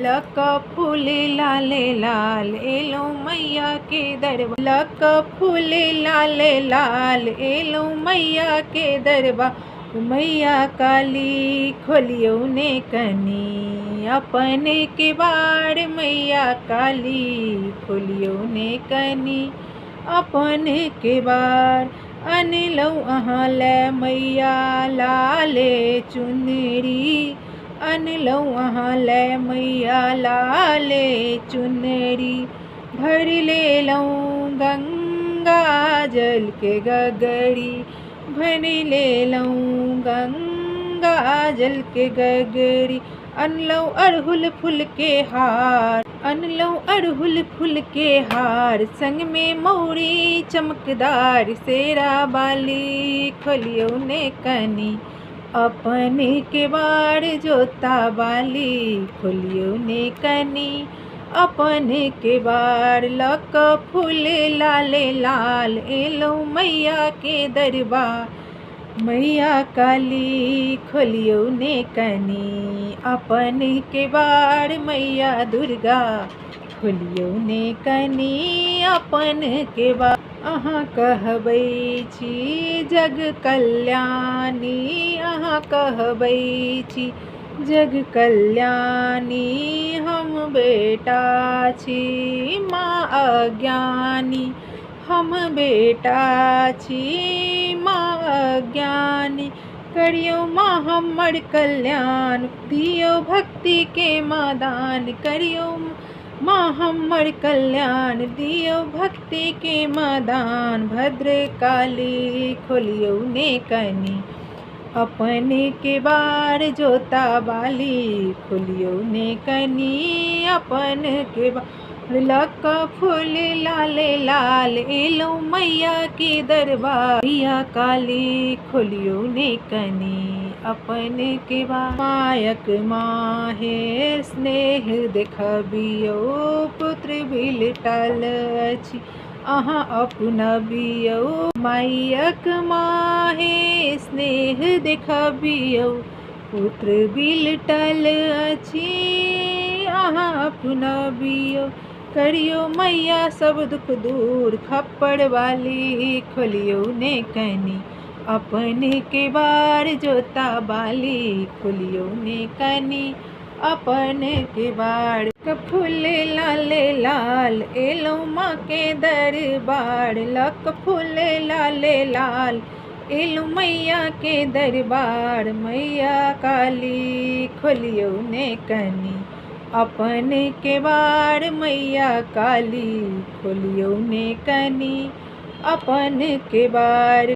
Luck फूल लाले लाल yellow मैया के दरबार। लक फूल लाले लाल एलो मैया के दरबार। मैया काली खोलियो ने कनी अपने के बाड़। मैया काली खोलियो ने कनी अपने के बाड़। अनलौ अहाँ ले मैया लाले चुनरी। अनलौ अहाँ ले मैया लाले चुनरी। भर लेलौ गंगा जल के गगरी। भर लेलौ गंगा जल के गगरी। अनलौ अड़हुल फूल के हार। अनलौ अड़हुल फूल के हार संग में मौरी चमकदार। शेरा बाली खोलियो ने कनी अपने के बाड़। जोता बाली खोलियो ने कनी अपने के बाड़। लक फूल लाले लाल एलो मैया के दरबार। मैया काली खोलियो ने कनी अपने के बाड़। मैया दुर्गा खोलियो ने कनी अपन के बाड़। अहाँ कहबै छी जग कल्याणी। अहाँ कहबै छी जग कल्याणी। हम बेटा छी माँ अज्ञानी। हम बेटा छी माँ अज्ञानी। करियो माँ हमर कल्याण दियो भक्ति के माँ दान। करियो माँ हमर कल्याण दियो भक्ति के माँ दान। भद्र काली खोलियो ने कनी अपने के बाड़। जोता बाली खोलियो ने कनी अपन के बाड़। लक फूल लाले लाल एलो मैया के दरबार। मैया काली खोलियो ने कनी अपन के बाड़। मायक माहे स्नेह देखबियो पुत्र बिलटल अछि अहाँ अपनबियो। मायक माहे स्नेह देखबियो पुत्र बिलटल अछि अहाँ अपनबियो। करियो मैया सब दुख दूर खप्पड़ वाली खोलियो ने कनी अपने के बाड़। जोता बाली खोलियो ने कनी अपन के बाड़। फूल लाले लाल एलो माँ के दरबार। लक फूल लाले लाल एलो मैया के दरबार। मैया काली खोलियो ने कनी अपन के बाड़। मैया काली खोलियो ने कनी अपन के बाड़।